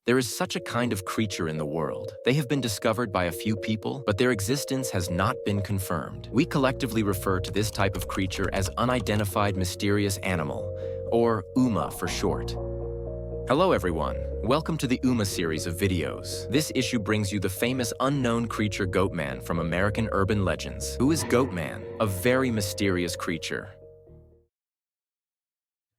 There is such a kind of creature in the world. They have been discovered by a few people, but their existence has not been confirmed. We collectively refer to this type of creature as unidentified mysterious animal, or UMA for short. Hello everyone, welcome to the UMA series of videos. This issue brings you the famous unknown creature Goatman from American urban legends. Who is Goatman? A very mysterious creature.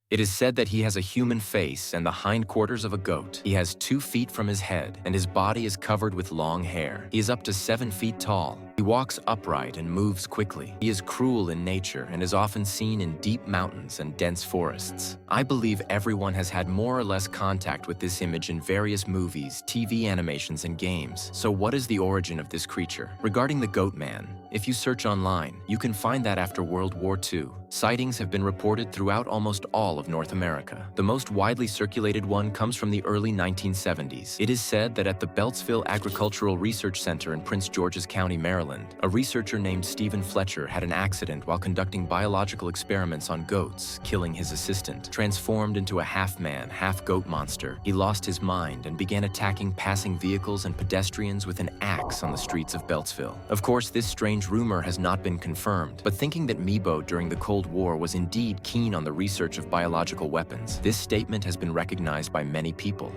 It is said that he has a human face and the hindquarters of a goat. He has 2 feet from his head, and his body is covered with long hair. He is up to 7 feet tall. He walks upright and moves quickly. He is cruel in nature and is often seen in deep mountains and dense forests. I believe everyone has had more or less contact with this image in various movies, TV animations, and games. So what is the origin of this creature? Regarding the Goatman, if you search online, you can find that after World War II, sightings have been reported throughout almost all of North America. The most widely circulated one comes from the early 1970s. It is said that at the Beltsville Agricultural Research Center in Prince George's County, Maryland, a researcher named Stephen Fletcher had an accident while conducting biological experiments on goats, killing his assistant. Transformed into a half-man, half-goat monster, he lost his mind and began attacking passing vehicles and pedestrians with an axe on the streets of Beltsville. Of course, this strange rumor has not been confirmed, but thinking that Meebo during the Cold War was indeed keen on the research of biological weapons, this statement has been recognized by many people.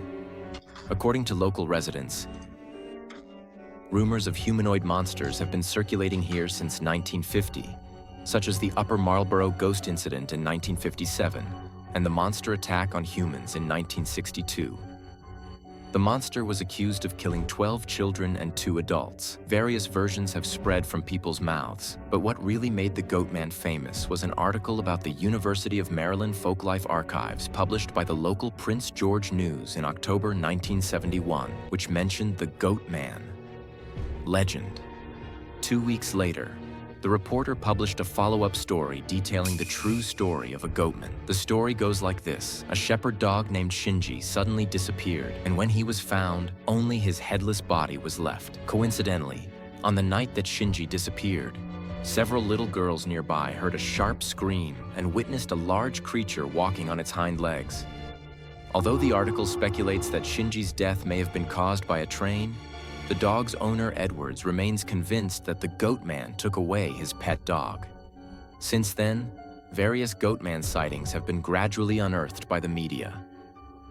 According to local residents, rumors of humanoid monsters have been circulating here since 1950, such as the Upper Marlboro ghost incident in 1957 and the monster attack on humans in 1962. The monster was accused of killing 12 children and 2 adults. Various versions have spread from people's mouths, but what really made the Goatman famous was an article about the University of Maryland Folklife Archives published by the local Prince George News in October 1971, which mentioned the Goatman legend. 2 weeks later, the reporter published a follow-up story detailing the true story of a goatman. The story goes like this. A shepherd dog named Shinji suddenly disappeared, and when he was found, only his headless body was left. Coincidentally, on the night that Shinji disappeared, several little girls nearby heard a sharp scream and witnessed a large creature walking on its hind legs. Although the article speculates that Shinji's death may have been caused by a train, the dog's owner, Edwards, remains convinced that the Goatman took away his pet dog. Since then, various Goatman sightings have been gradually unearthed by the media.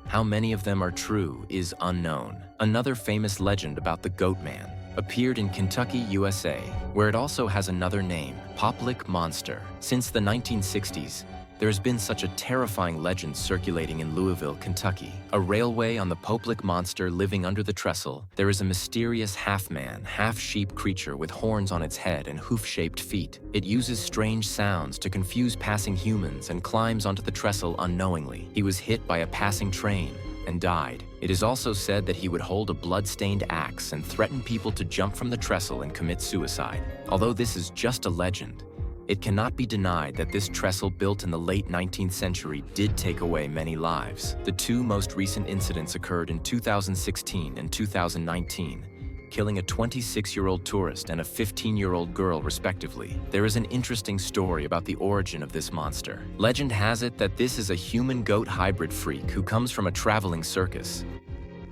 How many of them are true is unknown. Another famous legend about the Goatman appeared in Kentucky, USA, where it also has another name, Poplik Monster. Since the 1960s, there has been such a terrifying legend circulating in Louisville, Kentucky. A railway on the Poplik Monster living under the trestle, there is a mysterious half-man, half-sheep creature with horns on its head and hoof-shaped feet. It uses strange sounds to confuse passing humans and climbs onto the trestle unknowingly. He was hit by a passing train and died. It is also said that he would hold a blood-stained axe and threaten people to jump from the trestle and commit suicide. Although this is just a legend, it cannot be denied that this trestle built in the late 19th century did take away many lives. The 2 most recent incidents occurred in 2016 and 2019, killing a 26-year-old tourist and a 15-year-old girl respectively. There is an interesting story about the origin of this monster. Legend has it that this is a human-goat hybrid freak who comes from a traveling circus.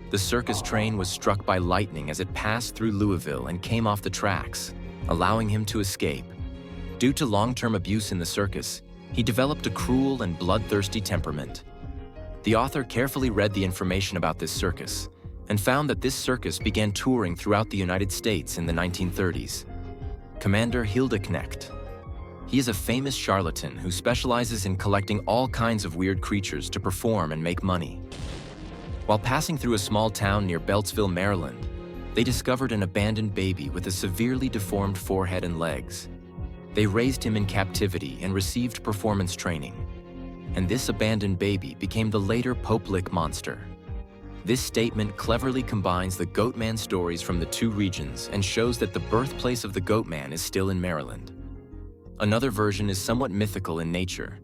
The circus train was struck by lightning as it passed through Louisville and came off the tracks, allowing him to escape. Due to long-term abuse in the circus, he developed a cruel and bloodthirsty temperament. The author carefully read the information about this circus and found that this circus began touring throughout the United States in the 1930s. Commander Hildeknecht. He is a famous charlatan who specializes in collecting all kinds of weird creatures to perform and make money. While passing through a small town near Beltsville, Maryland, they discovered an abandoned baby with a severely deformed forehead and legs. They raised him in captivity and received performance training, and this abandoned baby became the later Poplik Monster. This statement cleverly combines the Goatman stories from the 2 regions and shows that the birthplace of the Goatman is still in Maryland. Another version is somewhat mythical in nature.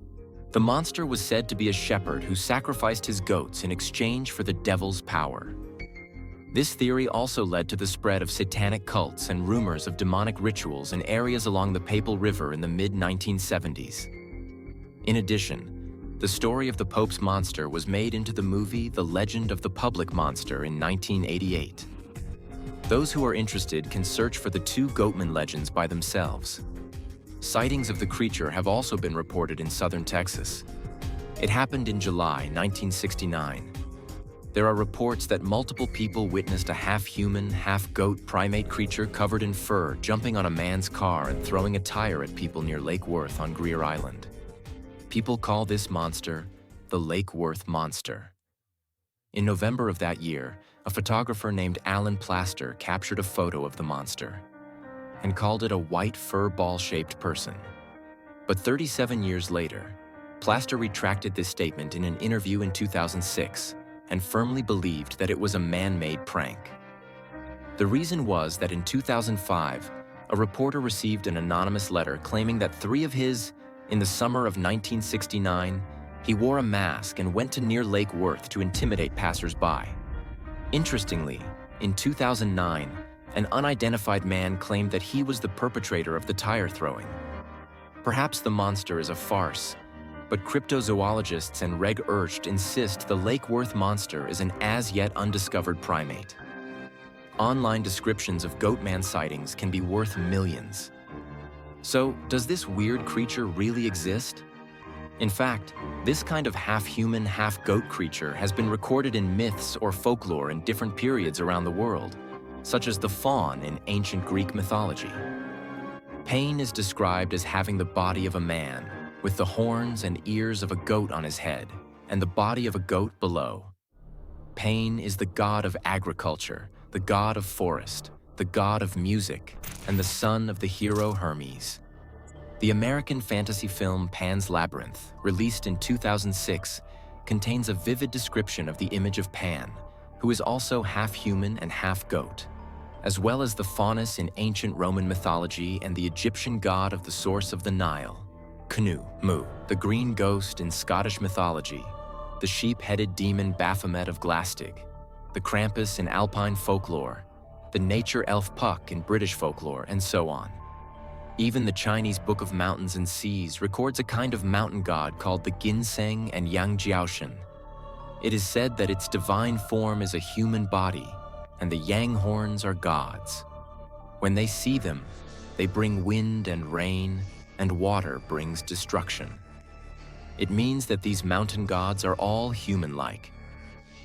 The monster was said to be a shepherd who sacrificed his goats in exchange for the devil's power. This theory also led to the spread of satanic cults and rumors of demonic rituals in areas along the Papal River in the mid-1970s. In addition, The story of the Pope's monster was made into the movie The Legend of the Public Monster in 1988. Those who are interested can search for the two Goatman legends by themselves. Sightings of the creature have also been reported in southern Texas. It happened in July 1969. There are reports that multiple people witnessed a half-human, half-goat primate creature covered in fur jumping on a man's car and throwing a tire at people near Lake Worth on Greer Island. People call this monster the Lake Worth Monster. In November of that year, a photographer named Alan Plaster captured a photo of the monster and called it a white fur ball-shaped person. But 37 years later, Plaster retracted this statement in an interview in 2006 and firmly believed that it was a man-made prank. The reason was that in 2005, a reporter received an anonymous letter claiming that in the summer of 1969, he wore a mask and went to near Lake Worth to intimidate passers-by. Interestingly, in 2009, an unidentified man claimed that he was the perpetrator of the tire throwing. Perhaps the monster is a farce, but cryptozoologists and Reg Ercht insist the Lake Worth monster is an as-yet undiscovered primate. Online descriptions of Goatman sightings can be worth millions. So, does this weird creature really exist? In fact, this kind of half-human, half-goat creature has been recorded in myths or folklore in different periods around the world, such as the faun in ancient Greek mythology. Pain is described as having the body of a man, with the horns and ears of a goat on his head, and the body of a goat below. Pain is the god of agriculture, the god of forest, the god of music, and the son of the hero Hermes. The American fantasy film Pan's Labyrinth, released in 2006, contains a vivid description of the image of Pan, who is also half-human and half-goat, as well as the faunus in ancient Roman mythology and the Egyptian god of the source of the Nile, Khnu, Mu, the green ghost in Scottish mythology, the sheep-headed demon Baphomet of Glastig, the Krampus in Alpine folklore, the nature elf Puck in British folklore, and so on. Even the Chinese Book of Mountains and Seas records a kind of mountain god called the Ginseng and Yangjiaoshen. It is said that its divine form is a human body, and the yang horns are gods. When they see them, they bring wind and rain, and water brings destruction. It means that these mountain gods are all human-like,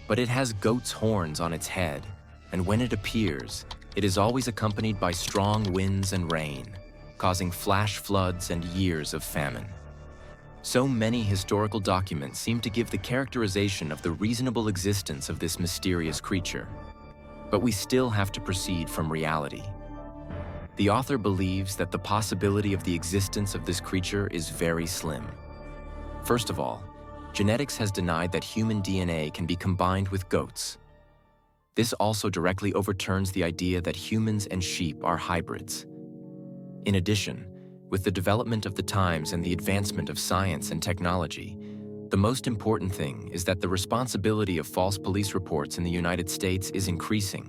but it has goat's horns on its head, and when it appears, it is always accompanied by strong winds and rain, causing flash floods and years of famine. So many historical documents seem to give the characterization of the reasonable existence of this mysterious creature. But we still have to proceed from reality. The author believes that the possibility of the existence of this creature is very slim. First of all, genetics has denied that human DNA can be combined with goats. This also directly overturns the idea that humans and sheep are hybrids. In addition, with the development of the times and the advancement of science and technology, the most important thing is that the responsibility of false police reports in the United States is increasing,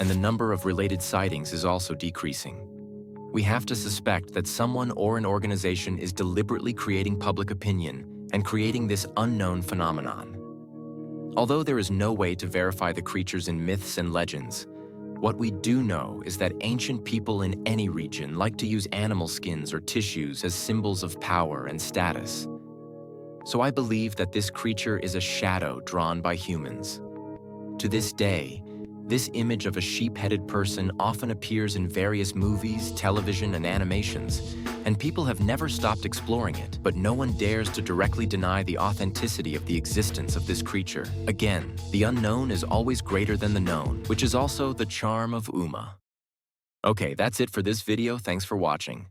and the number of related sightings is also decreasing. We have to suspect that someone or an organization is deliberately creating public opinion and creating this unknown phenomenon. Although there is no way to verify the creatures in myths and legends, what we do know is that ancient people in any region like to use animal skins or tissues as symbols of power and status. So I believe that this creature is a shadow drawn by humans. To this day, this image of a sheep-headed person often appears in various movies, television, and animations, and people have never stopped exploring it, but no one dares to directly deny the authenticity of the existence of this creature. Again, the unknown is always greater than the known, which is also the charm of Uma. Okay, that's it for this video. Thanks for watching.